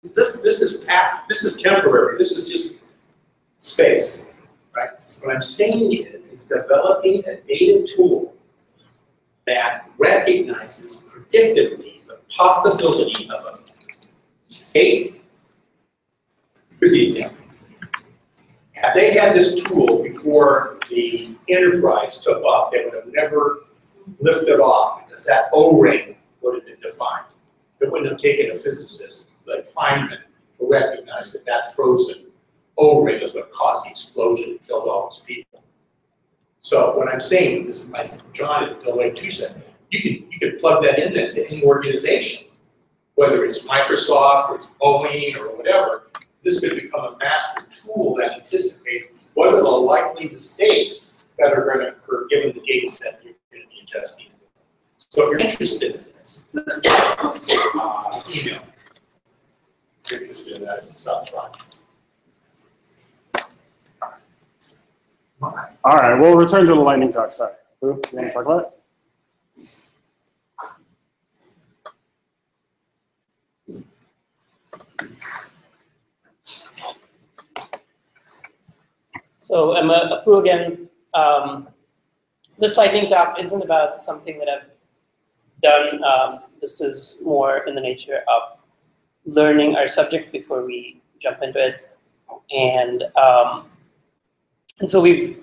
this is temporary. This is just space, right? What I'm saying is developing a data tool that recognizes predictively the possibility of a mistake. Here's the example. Had they had this tool before the Enterprise took off, they would have never lifted off because that O-ring would have been defined. It wouldn't have taken a physicist like Feynman to recognize that that frozen O-ring is what caused the explosion and killed all those people. So what I'm saying is, my John and Deloitte too said, you can plug that in then to any organization, whether it's Microsoft or it's Boeing or whatever. This could become a master tool that anticipates what are the likely mistakes that are going to occur given the data set you're going to be adjusting. So if you're interested in this, email. If you're interested in that as a sub-project. All right, we'll return to the lightning talk. Sorry. Who, you want to talk about it? So I'm Apu again. This lightning talk isn't about something that I've done. This is more in the nature of learning our subject before we jump into it. And so we've,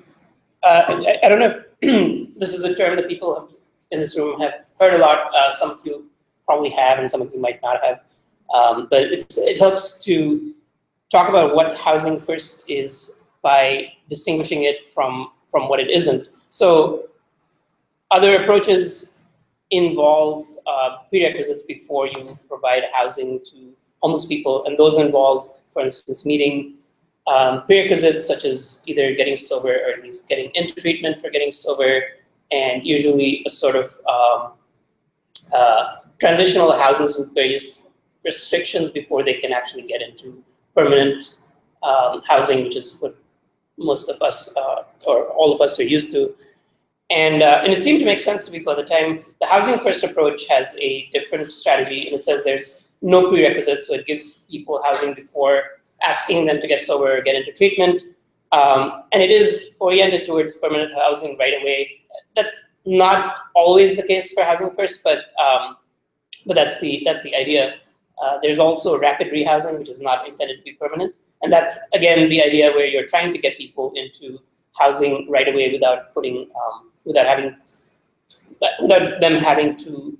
I don't know if this is a term that people have in this room have heard a lot. Some of you probably have, and some of you might not have. But it helps to talk about what housing first is by distinguishing it from what it isn't. So other approaches involve prerequisites before you provide housing to homeless people, and those involve, for instance, meeting prerequisites such as either getting sober or at least getting into treatment for getting sober, and usually a sort of transitional houses with various restrictions before they can actually get into permanent housing, which is what most of us, or all of us, are used to. And it seemed to make sense to people at the time. The housing first approach has a different strategy, and it says there's no prerequisites, so it gives people housing before asking them to get sober or get into treatment. And it is oriented towards permanent housing right away. That's not always the case for housing first, but that's the idea. There's also rapid rehousing, which is not intended to be permanent. And that's, again, the idea where you're trying to get people into housing right away without putting, without them having to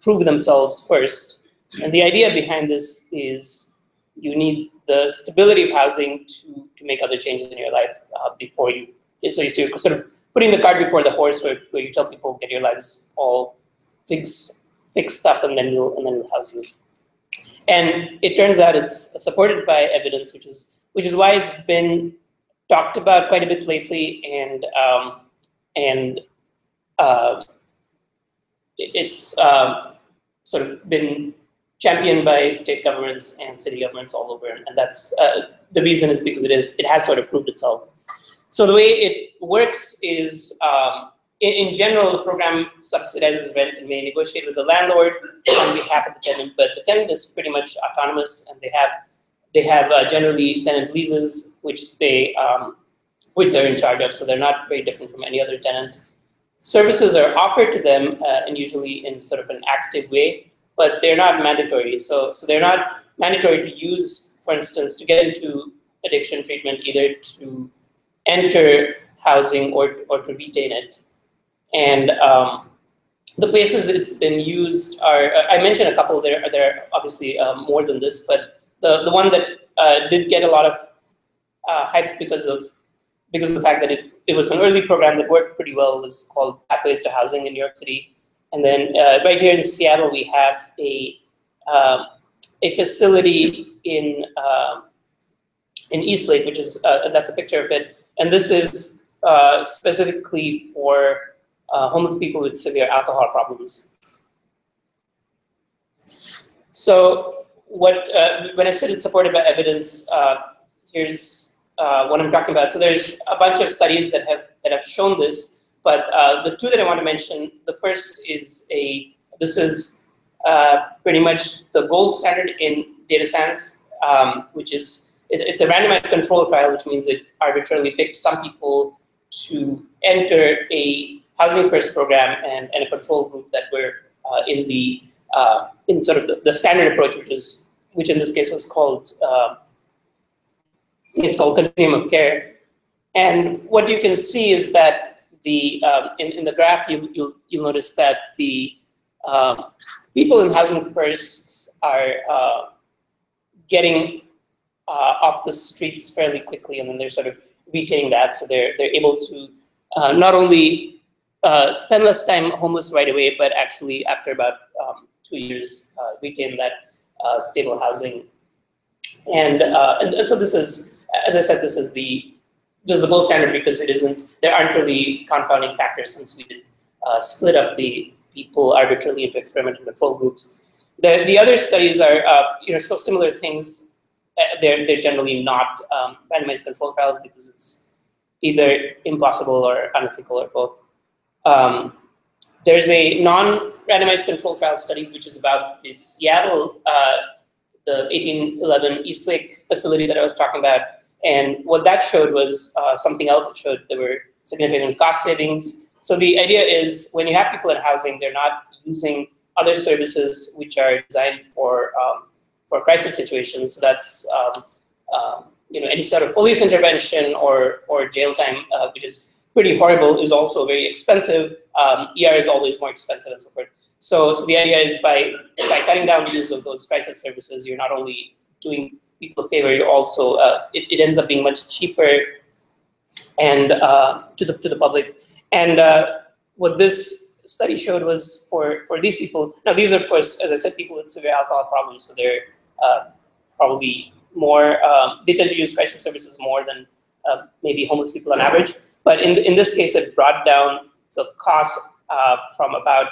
prove themselves first. And the idea behind this is you need the stability of housing to make other changes in your life before you. So you're sort of putting the cart before the horse, where you tell people get your lives all fixed up, and then we'll house you. And it turns out it's supported by evidence, which is why it's been talked about quite a bit lately, and it's sort of been championed by state governments and city governments all over, and that's the reason is because it has sort of proved itself. So the way it works is, in general, the program subsidizes rent and may negotiate with the landlord on behalf of the tenant, but the tenant is pretty much autonomous, and they have generally tenant leases, which they're in charge of, so they're not very different from any other tenant. Services are offered to them, and usually in sort of an active way, but they're not mandatory. So they're not mandatory to use, for instance, to get into addiction treatment, either to enter housing or to retain it. And the places it's been used are, I mentioned a couple, there are obviously more than this, but the one that did get a lot of hype because of the fact that it was an early program that worked pretty well was called Pathways to Housing in New York City. And then right here in Seattle, we have a facility in Eastlake, which is, that's a picture of it. And this is specifically for homeless people with severe alcohol problems. So when I said it's supported by evidence, here's what I'm talking about. So there's a bunch of studies that have shown this, but the two that I want to mention, the first is this is pretty much the gold standard in data science, which is, it's a randomized control trial, which means it arbitrarily picked some people to enter a housing first program and a control group that were in the in sort of the standard approach, which in this case was called it's called continuum of care. And what you can see is that the in the graph you'll notice that the people in housing first are getting off the streets fairly quickly, and then they're sort of retaining that, so they're able to not only spend less time homeless right away, but actually after about 2 years retain that stable housing. And so this is, as I said, this is the gold standard because there aren't really confounding factors since we did split up the people arbitrarily into experimental control groups. The other studies are show similar things. They're generally not randomized control trials because it's either impossible or unethical or both. There's a non-randomized control trial study which is about the Seattle, the 1811 Eastlake facility that I was talking about. And what that showed was something else. It showed there were significant cost savings. So the idea is when you have people in housing, they're not using other services which are designed for crisis situations. So that's any sort of police intervention or jail time, which is pretty horrible, is also very expensive. ER is always more expensive and so forth. So the idea is by cutting down the use of those crisis services, you're not only doing people a favor, you're also it ends up being much cheaper and to the public. And what this study showed was for these people. Now these are, of course, as I said, people with severe alcohol problems, so they're probably more. They tend to use crisis services more than maybe homeless people on average. But in this case, it brought down the cost from about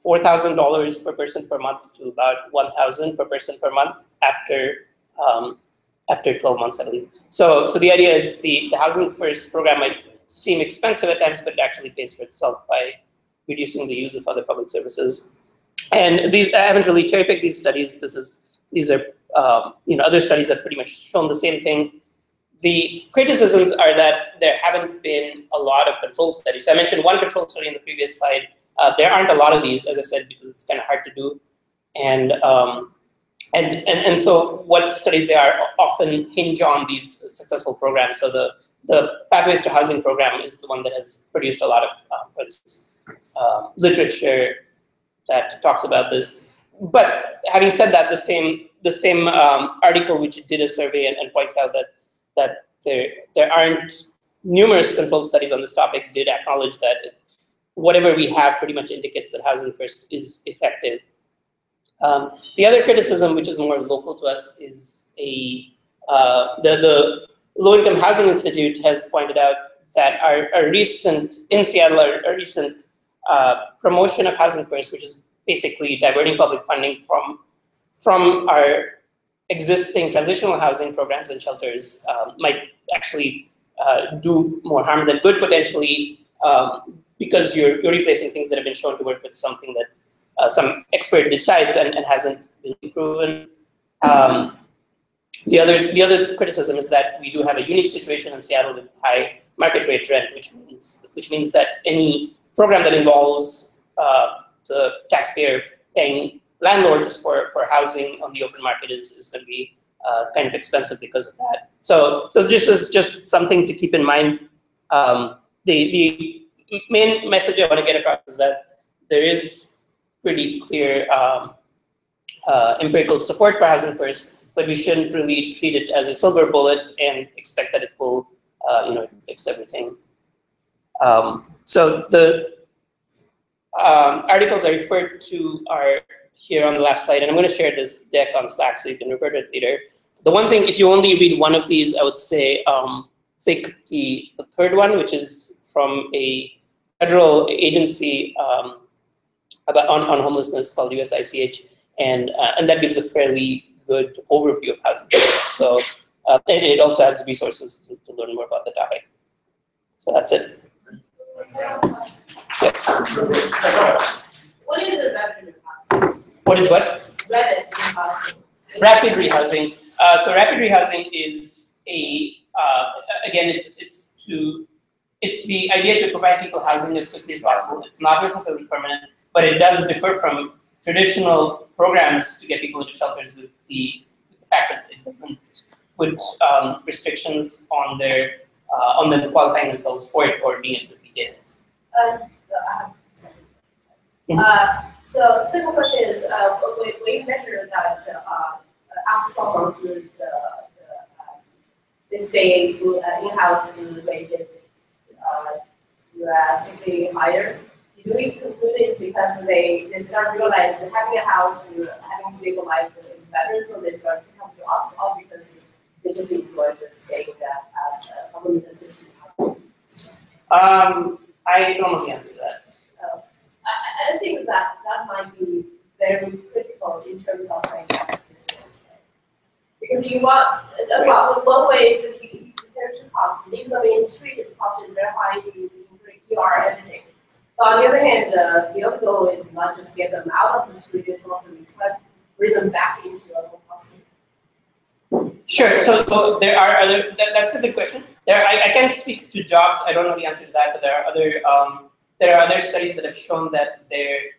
$4,000 per person per month to about $1,000 per person per month after 12 months, I believe. So the idea is the Housing First program might seem expensive at times, but it actually pays for itself by reducing the use of other public services. And I haven't really cherry-picked these studies. These are other studies that pretty much shown the same thing. The criticisms are that there haven't been a lot of control studies. So I mentioned one control study in the previous slide. There aren't a lot of these, as I said, because it's kind of hard to do. And so what studies there are often hinge on these successful programs. So the Pathways to Housing program is the one that has produced a lot of, for instance, literature that talks about this. But having said that, the same article which did a survey and pointed out that there aren't numerous controlled studies on this topic did acknowledge that whatever we have pretty much indicates that Housing First is effective. The other criticism, which is more local to us, is the Low Income Housing Institute has pointed out that our recent, in Seattle, our recent promotion of Housing First, which is basically diverting public funding from our existing transitional housing programs and shelters, might actually do more harm than good potentially, because you're replacing things that have been shown to work with something that some expert decides and hasn't been proven. The other criticism is that we do have a unique situation in Seattle with high market rate rent, which means that any program that involves the taxpayer paying landlords for housing on the open market is going to be kind of expensive because of that. So this is just something to keep in mind. The main message I want to get across is that there is pretty clear empirical support for Housing First, but we shouldn't really treat it as a silver bullet and expect that it will fix everything. So the articles I referred to are here on the last slide, and I'm going to share this deck on Slack so you can refer to it later. The one thing, if you only read one of these, I would say pick the third one, which is from a federal agency on homelessness called USICH, and that gives a fairly good overview of housing. So and it also has resources to learn more about the topic. So that's it. Yeah. What is the revenue housing? What is what? Revenue housing. Rapid rehousing. So rapid rehousing is again, it's the idea to provide people housing as quickly as possible. It's not necessarily permanent, but it does differ from traditional programs to get people into shelters with the fact that it doesn't put restrictions on their on them qualifying themselves for it or being able to begin it. So second question is, when you mentioned that after 12 months, the stay in-house wages drastically higher. Do we conclude it's because they start realizing having a house, having a stable life is better, so they start to become jobs, or because they just enjoy the staying at government assistance? I don't know the answer to that. I think that might be very critical in terms of like, because you want one way you compare to costs, leave them in the street, the cost is very high, you ER everything. But on the other hand, the other goal is not just get them out of the street, it's also to try to bring them back into a more hospital. Sure. So there are other. That's a good question. I can't speak to jobs. I don't know the answer to that. But there are other studies that have shown that their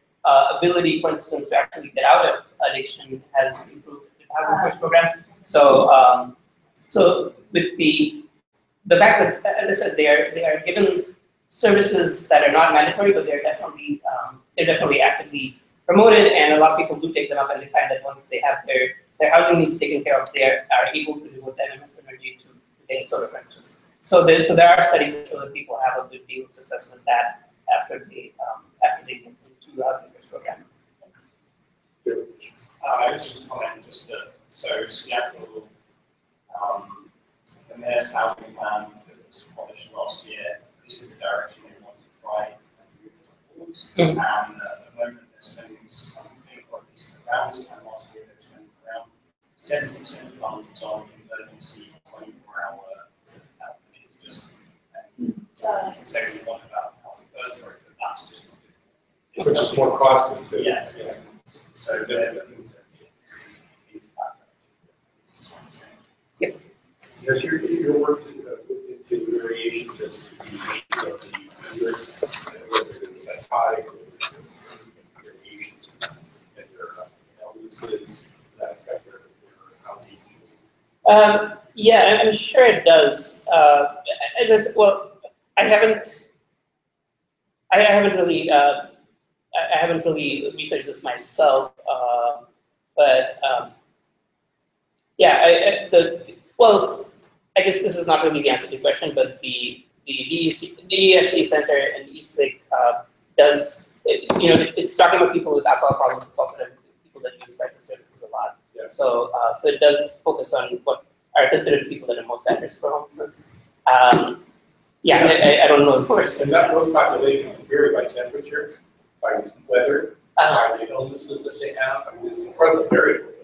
ability, for instance, to actually get out of addiction has improved with housing first programs. So so with the fact that, as I said, they are given services that are not mandatory, but they're definitely actively promoted, and a lot of people do take them up, and they find that once they have their housing needs taken care of, they are able to devote that energy to getting solar, for instance. So there are studies that show that people have a good deal of success with that after they get into the housing first program. I was just comment so Seattle, the mayor's housing plan that was published last year, this is the direction they want to try and move towards. And at the moment they're spending something, or at least around this time last year, they were spending around 70% of funds on emergency 24-hour it was just say we want about housing first, but that's just not good. Which is more costly too. Yes. Yeah. So they're looking to Yep. Yes, your work into variations as to the nature of the user, whether it's psychotic or variations in their illnesses, does that affect their housing issues? Yeah, I'm sure it does. As I said, well, I haven't really researched this myself, but yeah, I guess this is not really the answer to the question, but the DESC Center in Eastlake does, it's talking about people with alcohol problems. It's also people that use crisis services a lot. Yeah. So it does focus on what are considered people that are most at risk for homelessness. I don't know, of course. And those populations vary by temperature, by weather, by the illnesses that they have. I mean, there's incredible variables.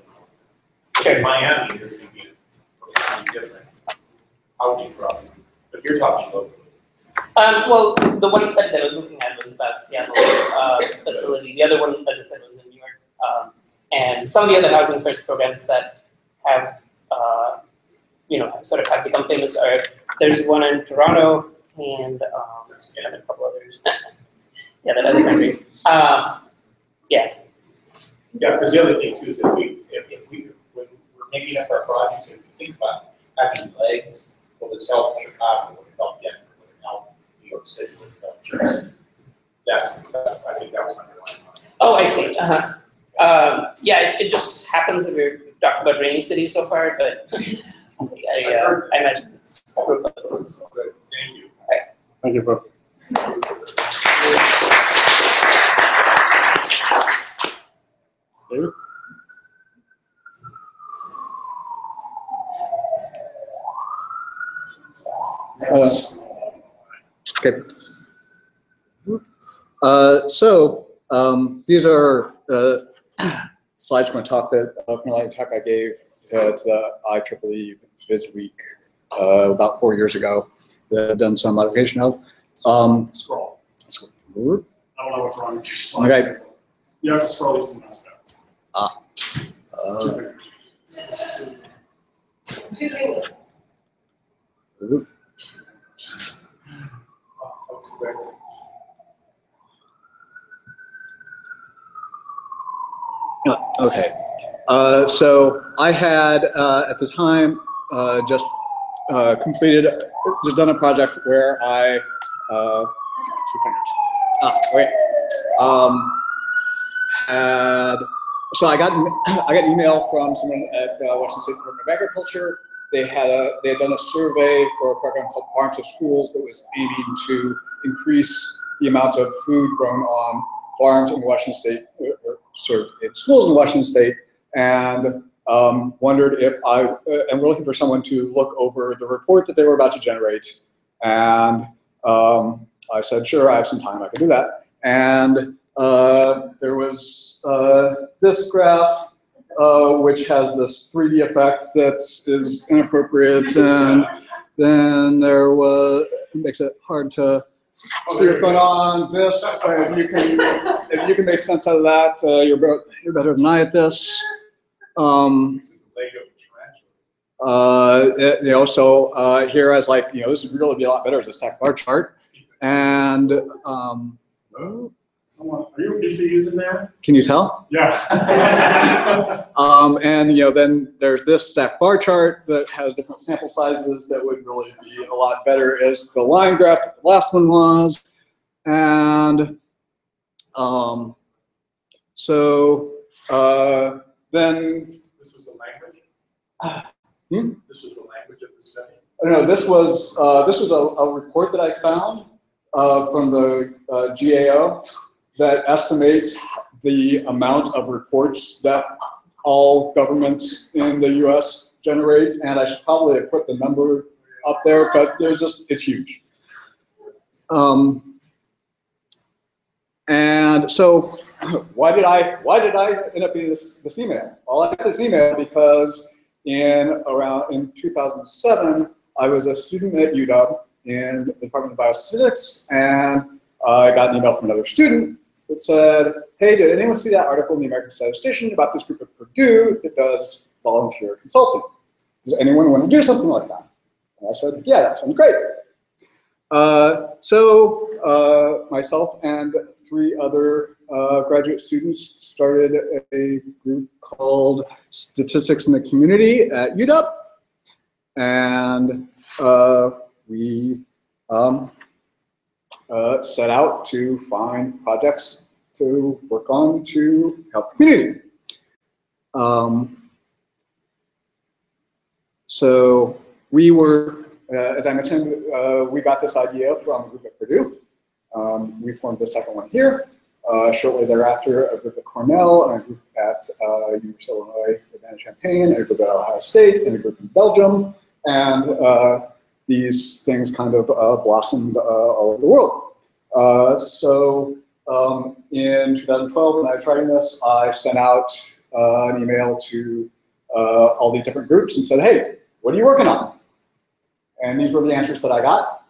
Sure. In Miami, there's going to be a totally different housing problem, but you're talking locally. Well, the one study that I was looking at was about Seattle's facility. The other one, as I said, was in New York. And some of the other housing first programs that have, sort of have become famous are, there's one in Toronto and a couple others. Yeah, that other country. Yeah. Yeah, because the other thing too is that when we're making up our projects, if we think about having legs, will this help Chicago, will it help Denver, will it help New York City, will it help Jersey? I think that was underlying. Oh, I see. Yeah, it just happens that we've talked about rainy cities so far, but I imagine it's a group of those as well. Good, thank you. Thank you, bro. David? Okay. These are slides from a talk I gave to the IEEE this week about 4 years ago that I've done some modification of. Scroll. I don't know what's wrong with your slide. Okay. You have to scroll these and mouse back. 2 fingers. Two fingers. Ooh. That's great. Okay. So I had at the time just done a project where I two fingers. Okay. So I got an email from someone at Washington State Department of Agriculture. They had done a survey for a program called Farms to Schools that was aiming to increase the amount of food grown on farms in Washington State, or served in schools in Washington State, and wondered if and we're looking for someone to look over the report that they were about to generate. And I said, sure, I have some time, I can do that. And there was this graph, which has this 3D effect that is inappropriate, and then there was, it makes it hard to see what's going on. This, if you can make sense out of that, you're better than I at this. So here I was like, this would really be a lot better as a stack bar chart. And Someone, are you a PC user there? can you tell? Yeah. And then there's this stack bar chart that has different sample sizes that would really be a lot better as the line graph that the last one was. And then This was the language? This was the language of the study? no, this was a report that I found from the GAO that estimates the amount of reports that all governments in the U.S. generate, and I should probably have put the number up there, but it's huge. And so, why did I end up getting this email? Well, I got this email because in 2007, I was a student at UW in the Department of Biostatistics, and I got an email from another student that said, hey, did anyone see that article in the American Statistician about this group at Purdue that does volunteer consulting? Does anyone want to do something like that? And I said, yeah, that sounds great. So myself and 3 other graduate students started a group called Statistics in the Community at UW. And we set out to find projects to work on to help the community. So we were, as I mentioned, we got this idea from a group at Purdue. We formed the second one here. Shortly thereafter, a group at Cornell, and a group at University of Illinois Urbana-Champaign, and a group at Ohio State, and a group in Belgium. And these things kind of blossomed all over the world. So in 2012, when I was writing this, I sent out an email to all these different groups and said, hey, what are you working on? And these were the answers that I got.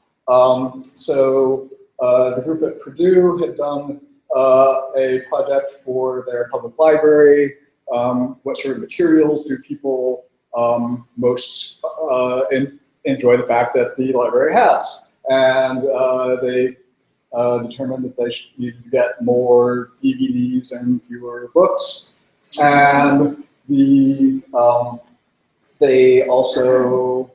So the group at Purdue had done a project for their public library. What sort of materials do people most enjoy the fact that the library has? And they determined that they should get more DVDs and fewer books. And they also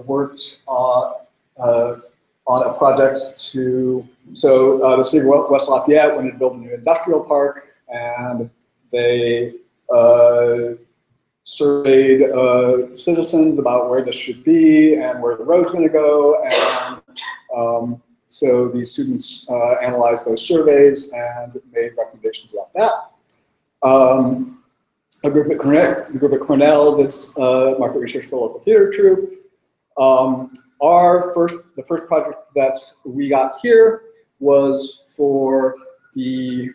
worked on a project to, so the city of West Lafayette wanted to build a new industrial park, and they surveyed citizens about where this should be and where the road's going to go. And so these students analyzed those surveys and made recommendations about that. The group at Cornell did market research for a local theater troupe. The first project that we got here was for the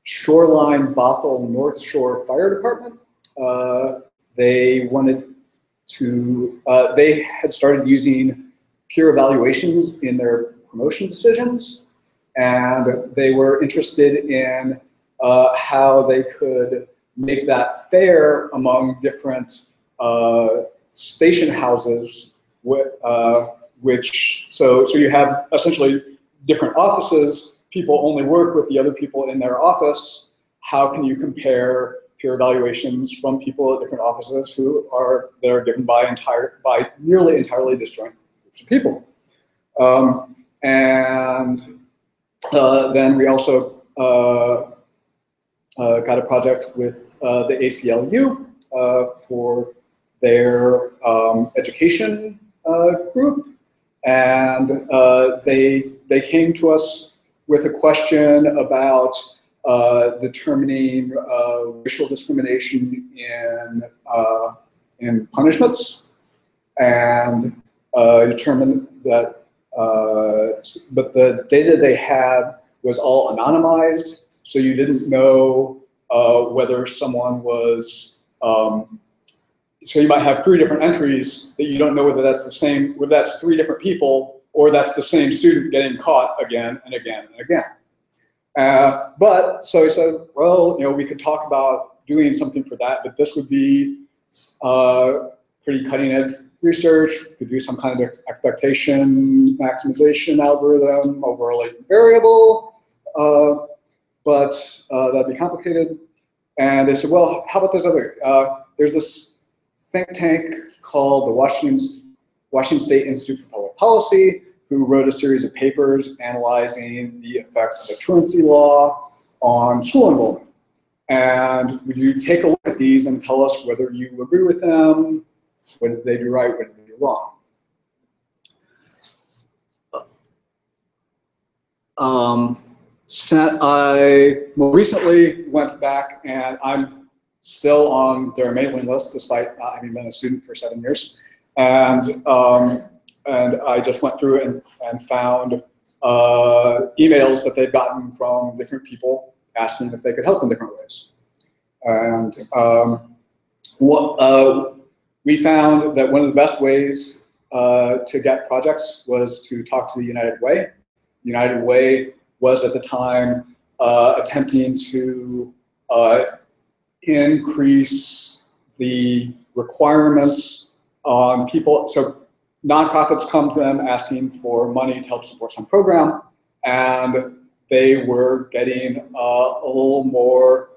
Shoreline Bothell North Shore Fire Department. They wanted to, they had started using peer evaluations in their promotion decisions, and they were interested in how they could make that fair among different station houses, so you have essentially different offices, people only work with the other people in their office. How can you compare peer evaluations from people at different offices that are given by nearly entirely disjoint groups of people? Then we also got a project with the ACLU for their education group, and they came to us with a question about determining racial discrimination in punishments, and determined that, but the data they had was all anonymized, so you didn't know whether someone was, so you might have 3 different entries that you don't know whether that's the same, whether that's 3 different people, or that's the same student getting caught again and again and again. But so he said, well, we could talk about doing something for that, but this would be pretty cutting edge research. We could do some kind of expectation maximization algorithm over a latent variable, but that'd be complicated. And they said, well, how about this other? There's this think tank called the Washington State Institute for Public Policy, who wrote a series of papers analyzing the effects of the truancy law on school enrollment. And would you take a look at these and tell us whether you agree with them? What did they do right? What did they do wrong? I more recently went back, and I'm still on their mailing list despite not having been a student for 7 years. And I just went through and found emails that they've gotten from different people asking if they could help in different ways. And we found that one of the best ways to get projects was to talk to the United Way. United Way was at the time attempting to increase the requirements on people. So nonprofits come to them asking for money to help support some program, and they were getting a little more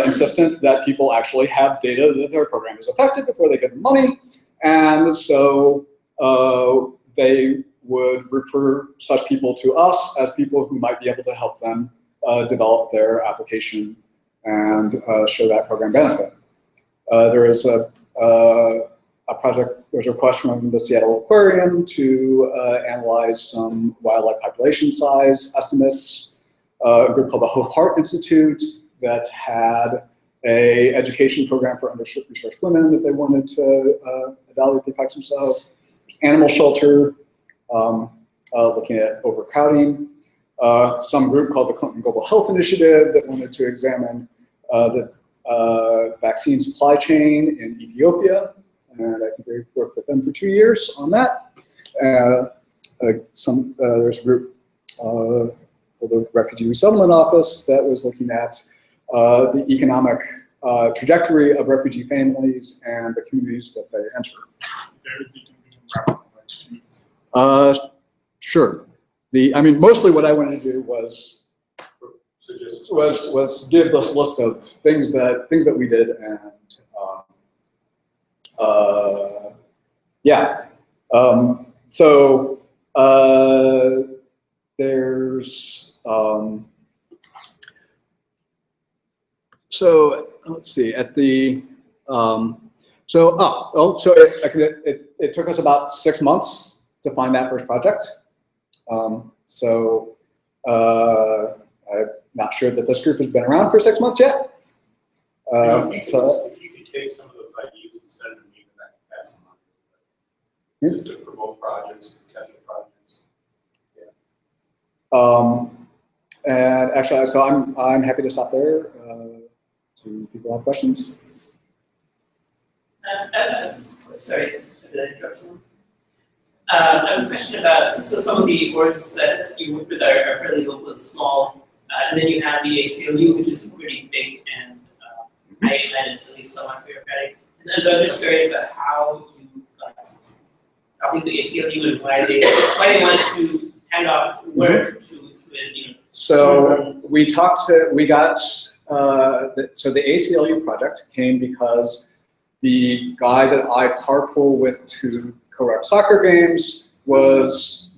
insistent that people actually have data that their program is effective before they give them money. And so they would refer such people to us as people who might be able to help them develop their application and show that program benefit. There is a project, there's a request from the Seattle Aquarium to analyze some wildlife population size estimates. A group called the Hope Heart Institute that had a education program for under-resourced women that they wanted to evaluate the effects themselves. Animal shelter, looking at overcrowding. Some group called the Clinton Global Health Initiative that wanted to examine the vaccine supply chain in Ethiopia. And I think we worked with them for 2 years on that. There's a group called the Refugee Resettlement Office that was looking at the economic trajectory of refugee families and the communities that they enter. Sure. Mostly what I wanted to do was give this list of things that we did, and yeah. There's so let's see at the it took us about 6 months to find that first project. I'm not sure that this group has been around for 6 months yet. If you could take some of those ideas and send them to me, that could pass them on. Just to promote projects, potential projects. Yeah. And actually, so I'm happy to stop there. Do people have questions? Sorry, did I interrupt you? I have a question about, so some of the orgs that you work with are fairly local and small, and then you have the ACLU, which is pretty big, and I least somewhat bureaucratic. And so I'm just curious about how you talking to ACLU and why they wanted to hand off work to a So we got, so the ACLU project came because the guy that I carpool with to co-rec soccer games does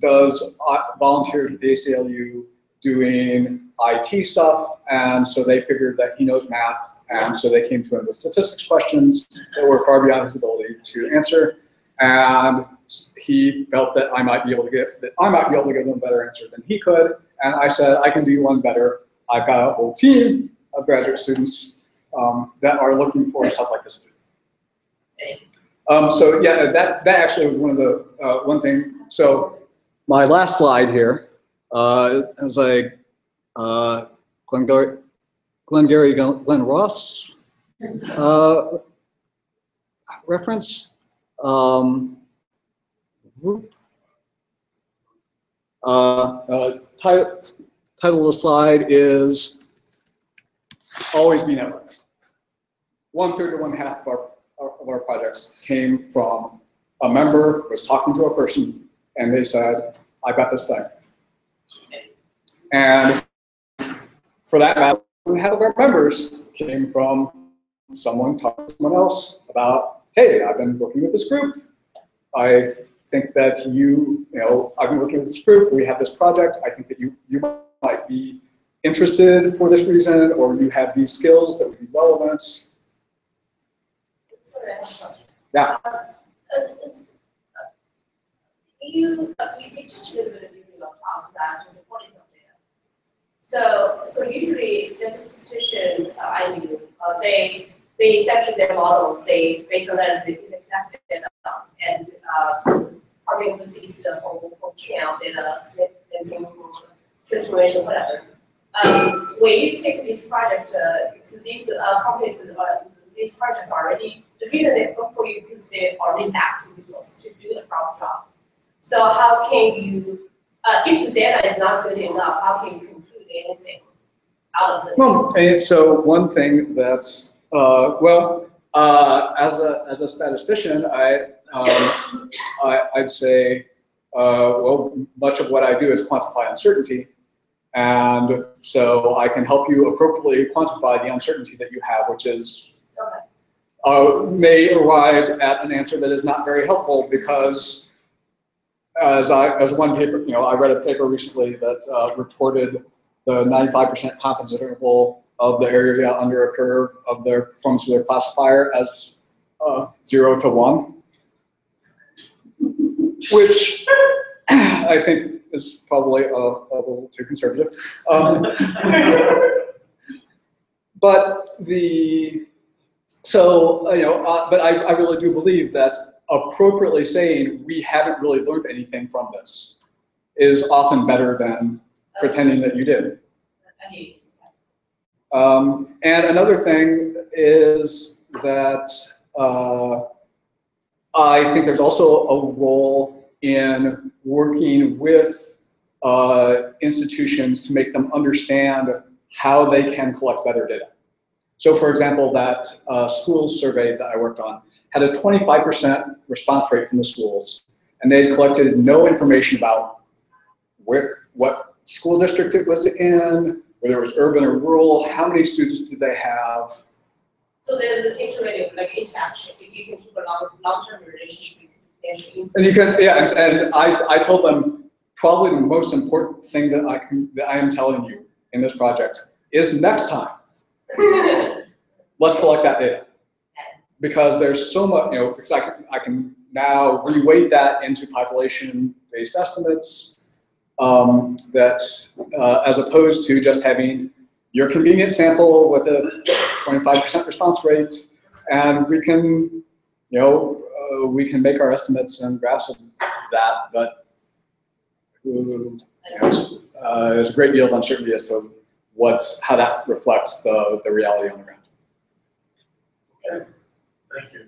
volunteers with the ACLU doing IT stuff, and so they figured that he knows math, and so they came to him with statistics questions that were far beyond his ability to answer, and he felt that I might be able to give them a better answer than he could, and I said I can do one better. I've got a whole team of graduate students that are looking for stuff like this. So yeah, that actually was one of the one thing. So my last slide here is like Glenn Ross reference. Title of the slide is Always Be Network. 1/3 to 1/2 of our projects came from a member was talking to a person and they said, I got this thing. And for that matter, 1/2 of our members came from someone talking to someone else about, hey, I've been working with this group. I think that I've been working with this group, we have this project, I think that you might be interested for this reason, or you have these skills that would be relevant. Sorry, I have a question. Yeah. You touched a little bit during your talk about the quality of data. So usually statisticians, they establish their models, they based on that they collect data and probably oversees the whole chain of data, transformation, whatever. When you take this project, these companies, these projects are already, the reason they work for you because they already have the resources to do the proper job. So how can you, if the data is not good enough, how can you conclude anything out of this? Well, and so one thing that's, as a statistician, I'd say, much of what I do is quantify uncertainty. And so I can help you appropriately quantify the uncertainty that you have, which is, may arrive at an answer that is not very helpful because as one paper, I read a paper recently that reported the 95% confidence interval of the area under a curve of their performance of their classifier as 0 to 1, which I think is probably a little too conservative. But I really do believe that appropriately saying we haven't really learned anything from this is often better than pretending that you did. And another thing is that I think there's also a role in working with institutions to make them understand how they can collect better data. So for example, that schools survey that I worked on had a 25% response rate from the schools, and they had collected no information about what school district it was in, whether it was urban or rural, how many students did they have. So there's an iterative interaction. If you can keep a long-term relationship, and you can, yeah, and I told them probably the most important thing that I am telling you in this project is next time, let's collect that data. Because there's so much, because I can now reweight that into population-based estimates that as opposed to just having your convenient sample with a 25% response rate, and we can, we can make our estimates and graphs of that, but there's a great deal of uncertainty as to how that reflects the reality on the ground. Thank you.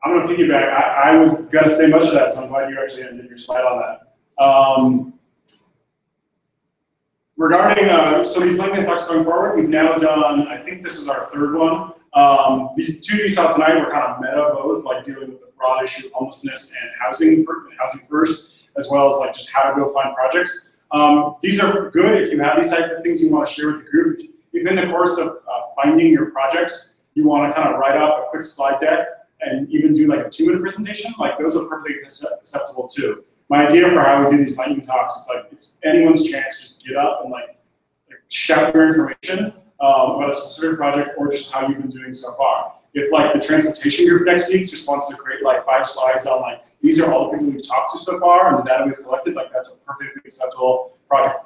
I'm going to piggyback. I was going to say much of that, so I'm glad you actually ended your slide on that. Regarding, so these lightning talks going forward, we've now done, I think this is our third one. These two you saw tonight were kind of meta both, like dealing with the broad issue of homelessness and housing first, as well as like just how to go find projects. These are good if you have these type of things you want to share with the group. If in the course of finding your projects, you want to kind of write up a quick slide deck and even do like a 2-minute presentation, like those are perfectly acceptable too. My idea for how we do these lightning talks is like it's anyone's chance to just get up and like shout your information about a specific project or just how you've been doing so far. If like the transportation group next week just wants to create like 5 slides on like these are all the people we've talked to so far and the data we've collected, like that's a perfectly acceptable project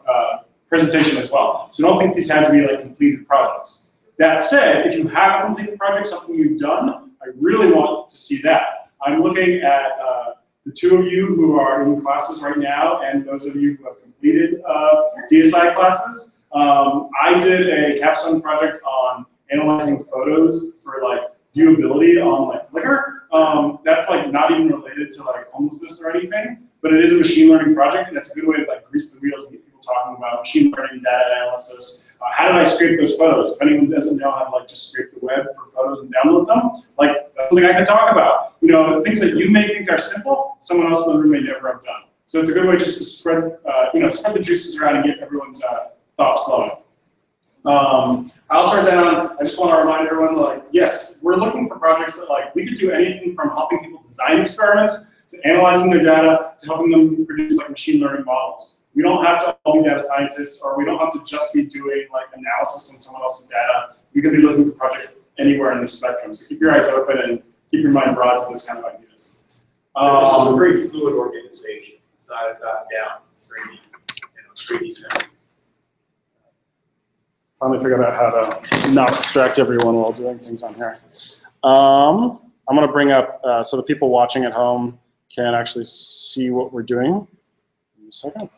presentation as well. So don't think these have to be like completed projects. That said, if you have a completed project, something you've done, I really want to see that. I'm looking at the 2 of you who are in classes right now and those of you who have completed DSI classes. I did a capstone project on analyzing photos for like viewability on like Flickr. That's like not even related to like homelessness or anything, but it is a machine learning project and it's a good way to like grease the wheels and get people talking about machine learning, data analysis. How did I scrape those photos? If anyone doesn't know how to like just scrape the web for photos and download them, like that's something I can talk about. You know, things that you may think are simple, someone else in the room may never have done. So it's a good way just to spread, spread the juices around and get everyone's thoughts flowing. I'll start down. I just want to remind everyone, like, yes, we're looking for projects that, like, we could do anything from helping people design experiments to analyzing their data to helping them produce like machine learning models. We don't have to all be data scientists, or we don't have to just be doing like analysis on someone else's data. We could be looking for projects anywhere in the spectrum. So keep your eyes open and keep your mind broad to this kind of ideas. This is a very fluid organization. It's not a top-down, it's 3D, 3D center. Finally figured out how to not distract everyone while doing things on here. I'm going to bring up, so the people watching at home can actually see what we're doing. Give me a second.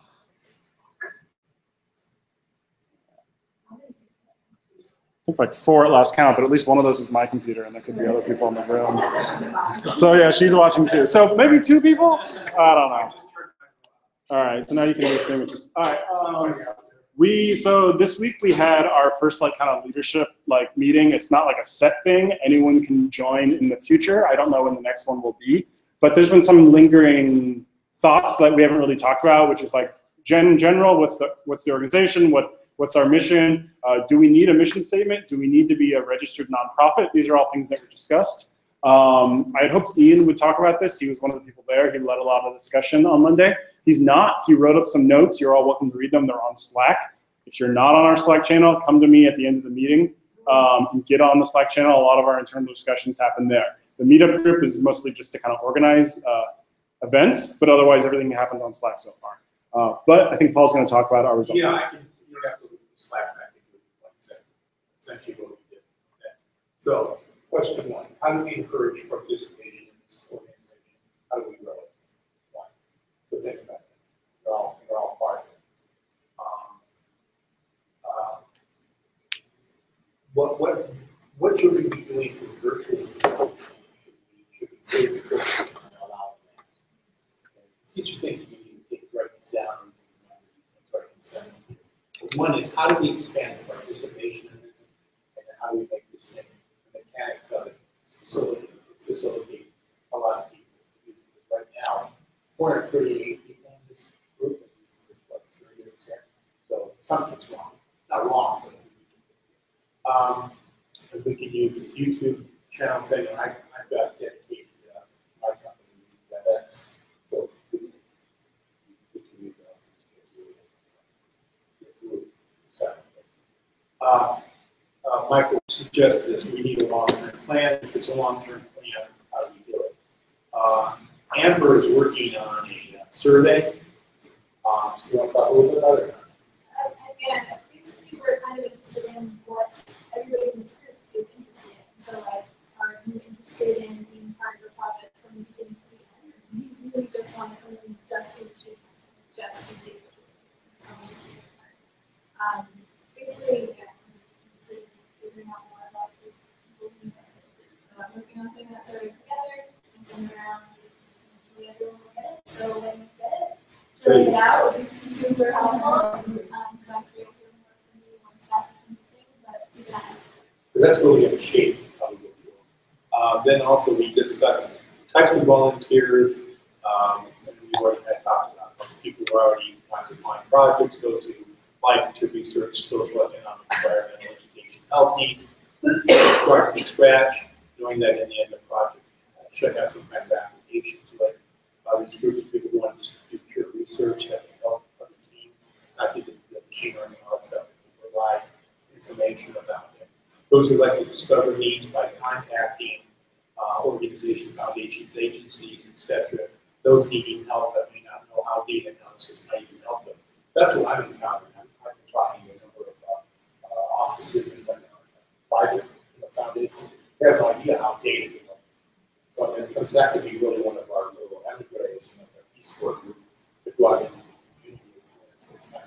I think like 4 at last count, but at least one of those is my computer, and there could be other people in the room. So yeah, she's watching too. So maybe 2 people? I don't know. All right, so now you can do the images. All right. So this week we had our first like kind of leadership like meeting. It's not like a set thing. Anyone can join in the future. I don't know when the next one will be, but there's been some lingering thoughts that we haven't really talked about, which is like general, what's the organization, what's our mission? Do we need a mission statement? Do we need to be a registered nonprofit? These are all things that were discussed. I had hoped Ian would talk about this. He was one of the people there. He led a lot of discussion on Monday. He's not. He wrote up some notes. You're all welcome to read them. They're on Slack. If you're not on our Slack channel, come to me at the end of the meeting and get on the Slack channel. A lot of our internal discussions happen there. The meetup group is mostly just to kind of organize events, but otherwise everything happens on Slack so far. But I think Paul's going to talk about our results. Yeah, I can. You don't have to Slack back into 1 second. Essentially what we did. Okay. So, question 1: how do we encourage participation in this organization? How do we grow it? One. So think about it. We're all part of it. What should we be doing for virtual meetings? Should we create a virtual and allow them? These are things you need to write these down so I can send them to you. One is, how do we expand the participation in this? And then how do we make this thing, the mechanics of it, facilitate a lot of people to use it? Right now, 438 people in this group, there's what, 3 years here. So something's wrong. Not wrong, but if we could use this YouTube channel thing, and I've got dedicated my company WebEx, so we can use that. Michael suggested this. We need a long-term plan. If it's a long-term plan, how do we do it? Amber is working on a survey. So you want to talk a little bit about it? Again, basically we're kind of interested in what everybody in this group is interested in. So like, are you interested in being part of the project from the beginning to the end? Or do you really just want to come in just do machine learning, just do data visualization? Basically, yeah, I'm interested in figuring out more about the people who are in this group. So I'm working on putting that survey together and sending it around. Hopefully everyone will get it. So when you get it, filling it out would be super helpful. So I'm creating because that's really going to shape how we go forward. Then also we discussed types of volunteers, and we already had talked about those people who are already trying to find projects, those who like to research social, economic, environmental, education, health needs. So start from scratch, knowing that in the end the project should have some kind of application to it. These groups of people who want to just do pure research that can help other teams, not do the machine learning and all that stuff, can provide information about it. Those who like to discover needs by contacting organizations, foundations, agencies, etc. Those needing help that may not know how data analysis might even help them. That's what I've encountered. I've been talking to a number of offices and private foundations. They have no idea how data can help. So, and so that could be really one of our little emigres, our Peace Corps group, to go out into the community as kind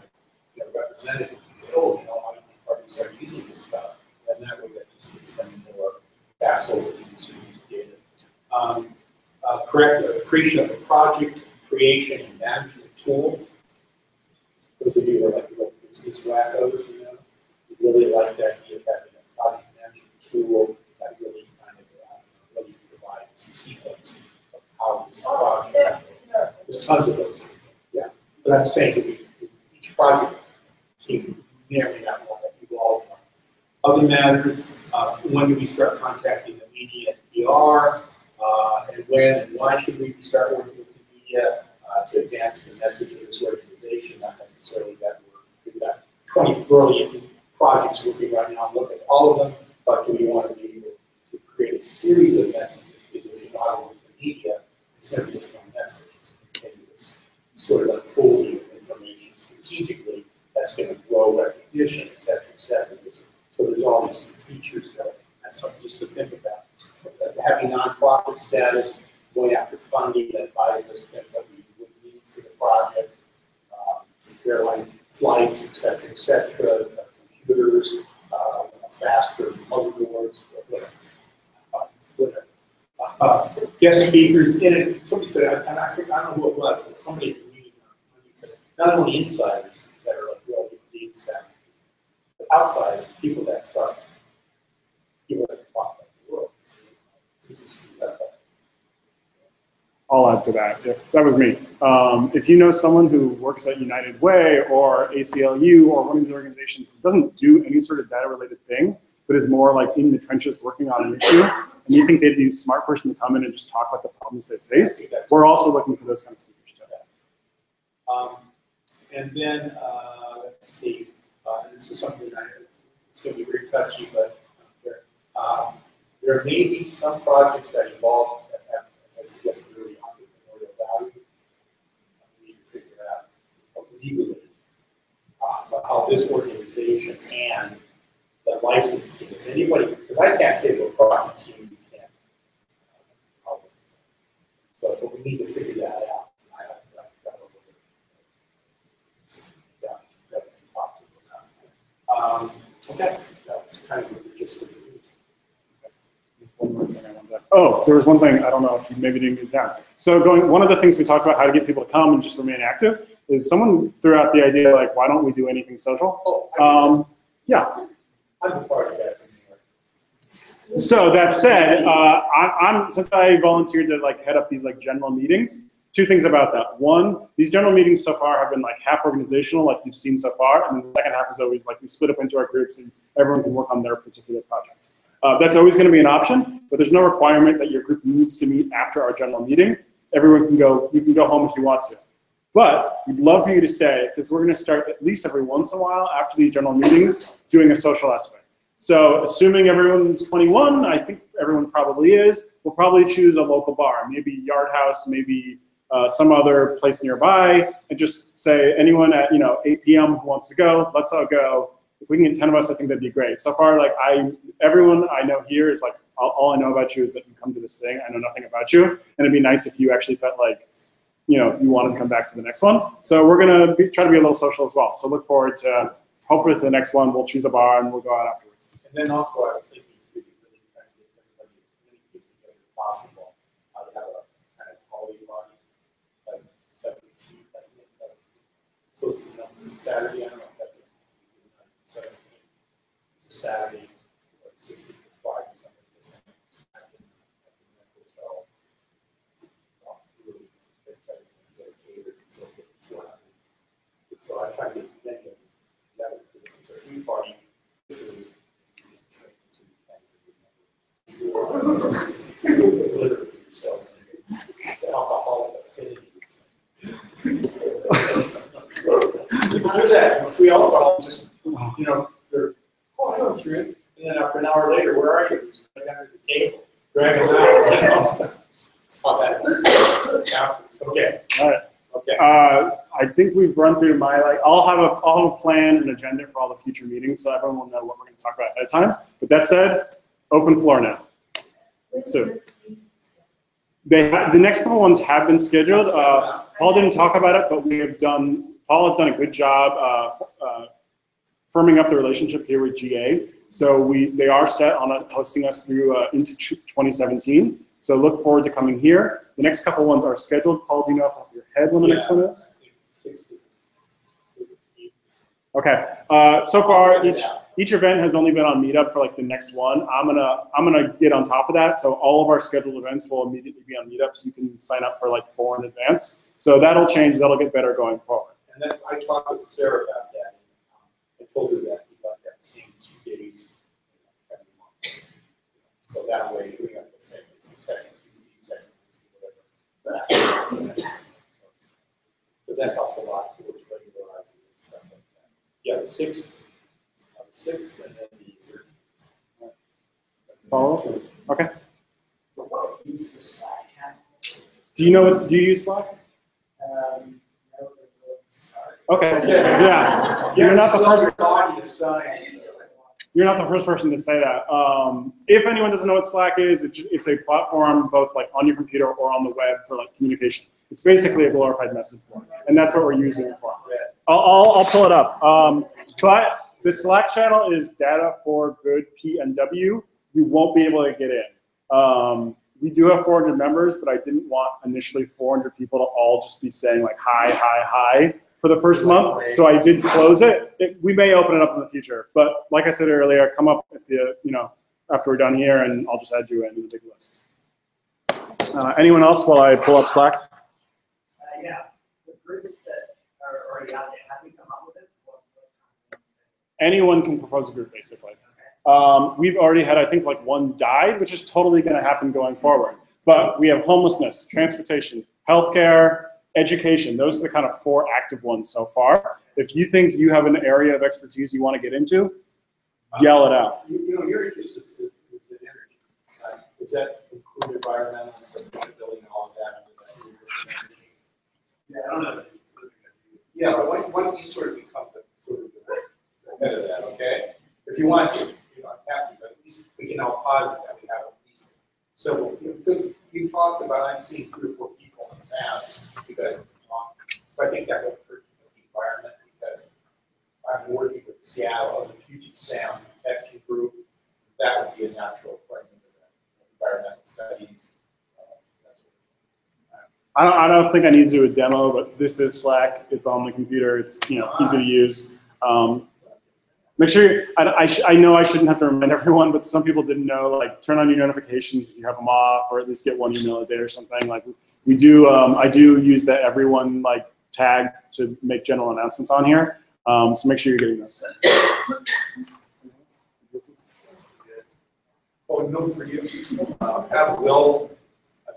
of representatives and say, oh, how many parties are using this stuff? And that way that just gets them more facile with use of data. Creation of a project creation and management tool. Those of you who are like business wackos, we really like that idea of having a project management tool that really kind of really provides some sequence of how this project. There's tons of those. Yeah, but I'm saying that each project team may or may not want to evolve. Other matters, when do we start contacting the media and PR, and when and why should we start working with the media to advance the message of this organization, not necessarily that we've got 20 brilliant projects working right now, look at all of them, but do we want to be able to create a series of messages, because if you know how to work with the media, it's never just one message, it's continuous sort of unfolding of information strategically that's going to grow recognition, et cetera, et cetera. So there's all these features that's something just to think about. Having nonprofit status, going after funding that buys us things that we would need for the project, airline flights, et cetera, computers, faster motherboards, whatever. Guest speakers in it. Somebody said, and I don't know who it was, but somebody said, not only insiders that are like real deep savvy, but outsiders, people that suffer, people that talk about the world. I'll add to that. If that was me, if you know someone who works at United Way or ACLU or one of these organizations that doesn't do any sort of data-related thing, but is more like in the trenches working on an issue, and you think they'd be a smart person to come in and just talk about the problems they face, we're also looking for those kind of speakers too. And then, let's see, this is something that it's going to be very touchy, but there may be some projects that involve, that have, as I suggested, really entrepreneurial value. We need to figure out legally how this organization and the licensing, if anybody, because I can't say to a project team, you can't. So, but we need to figure that out. Okay, that's kind of the gist of it. One more thing I wanted to. Oh, there was one thing, I don't know if you maybe didn't get it down. So one of the things we talked about how to get people to come and just remain active is someone threw out the idea like, why don't we do anything social? Yeah. I'm a part of that. So that said, since I volunteered to like head up these like general meetings, two things about that. One, these general meetings so far have been like half organizational, like you've seen so far, and then the second half is always like we split up into our groups and everyone can work on their particular project. That's always going to be an option, but there's no requirement that your group needs to meet after our general meeting. Everyone can go, you can go home if you want to. But we'd love for you to stay because we're going to start at least every once in a while after these general meetings doing a social aspect. So assuming everyone's 21, I think everyone probably is, we'll probably choose a local bar, maybe Yard House, maybe some other place nearby, and just say anyone at 8 p.m. who wants to go, let's all go. If we can get 10 of us, I think that'd be great. So far, like everyone I know here is like, all I know about you is that you come to this thing. I know nothing about you, and it'd be nice if you actually felt like, you wanted to come back to the next one. So we're gonna try to be a little social as well. So look forward to, hopefully for the next one, we'll choose a bar and we'll go out afterwards. And then also I was thinking we could really try to get everybody, as many people together as possible. I would have a kind of holiday party, like 17th, I think. So it's a Saturday, I don't know if that's 17th. It's a Saturday, or 60 to 5 or something. Just at the hotel. Really, they try to get it catered, so get it 400. So I try to get many of them together. It's a free party. Food. Literally yourselves. Alcoholic affinities. You do that, free alcohol, just, you know, they're, oh, I don't drink. And then after an hour later, where are you? Just right under the table, dragging them out. You know? That's how that happens. Okay. All right. Okay. I think we've run through my, like, I'll have a plan and agenda for all the future meetings, so everyone will know what we're going to talk about ahead of time. But that said, open floor now. So the next couple ones have been scheduled. Paul didn't talk about it, but Paul has done a good job firming up the relationship here with GA. So they are set on hosting us through into 2017. So look forward to coming here. The next couple ones are scheduled. Paul, do you know off the top of your head when the next one is? Okay. So far, each event has only been on Meetup for like the next one. I'm gonna get on top of that. So all of our scheduled events will immediately be on Meetup. So you can sign up for like 4 in advance. So that'll change. That'll get better going forward. And then I talked with Sarah about that. I told her that we'd like that same 2 days every month. So that way, we have the thing. It's the second Tuesday, whatever. Because that helps a lot towards regularizing and stuff like that. Yeah, the 6th and then the 13th. Follow up? Okay. Use the Slack. Do you use Slack? No, but we'll start. Okay. Yeah. You're not the first. person. You're not the first person to say that. If anyone doesn't know what Slack is, it's a platform both like on your computer or on the web for like communication. It's basically a glorified message board, and that's what we're using it for. I'll pull it up. But the Slack channel is data for good PNW. You won't be able to get in. We do have 400 members, but I didn't want initially 400 people to all just be saying like hi, hi, hi for the first month. So I did close it. We may open it up in the future, but like I said earlier, come up at the after we're done here, and I'll just add you in the big list. Anyone else while I pull up Slack? Yeah, the groups that are already out there, have we come up with it? Anyone can propose a group, basically. We've already had, I think, like 1 died, which is totally going to happen going forward. But we have homelessness, transportation, healthcare, education. Those are the kind of 4 active ones so far. If you think you have an area of expertise you want to get into, yell it out. Your interest is in energy. Does that include environmental sustainability and all of that? Yeah, I don't know. Yeah, but why don't you sort of become the head of that, okay? If you want to, you don't have to, but at least we can all posit that we have at least. So, because you've talked about, I've seen 3 or 4 people in the past, you guys have talked. So I think that would hurt the environment, because I'm working with Seattle, the Puget Sound Protection Group. That would be a natural part of the environmental studies. I don't think I need to do a demo, but this is Slack. It's on the computer. It's easy to use. Make sure I know I shouldn't have to remind everyone, but some people didn't know. Like, turn on your notifications if you have them off, or at least get 1 email a day or something. Like we do. I do use the everyone like tag to make general announcements on here. So make sure you're getting this. Oh, note for you. Have Will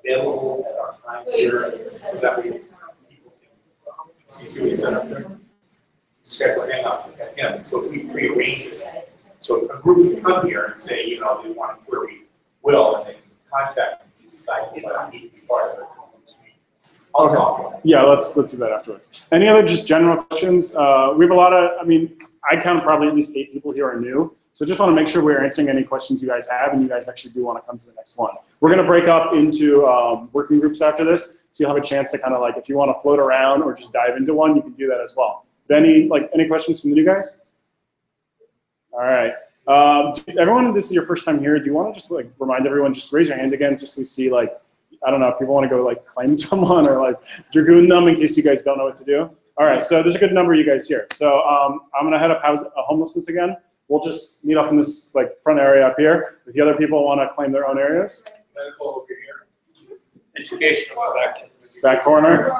available at our time here, so that we people can see what he's set up there. Schedule a hangout at him. So if we pre-arrange it, so a group can come here and say, they want to query Will, and they can contact him to decide whether he is part of it. I'll talk. Yeah, let's do that afterwards. Any other just general questions? We have a lot of. I count probably at least 8 people here are new. So just want to make sure we're answering any questions you guys have, and you guys actually do want to come to the next one. We're going to break up into working groups after this, so you'll have a chance to kind of like, if you want to float around or just dive into one, you can do that as well. Any questions from the new guys? All right. Everyone, this is your first time here. Do you want to just like remind everyone, just raise your hand again, just so we see like, I don't know if people want to go like claim someone or like dragoon them in case you guys don't know what to do. All right. So there's a good number of you guys here. So I'm going to head up homelessness again. we'll just meet up in this like front area up here. If the other people want to claim their own areas. Medical over here. Education, will go back to the Back corner.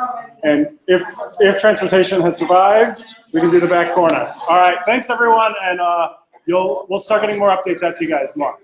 And if transportation has survived, we can do the back corner. All right, thanks everyone, and we'll start getting more updates out to you guys tomorrow.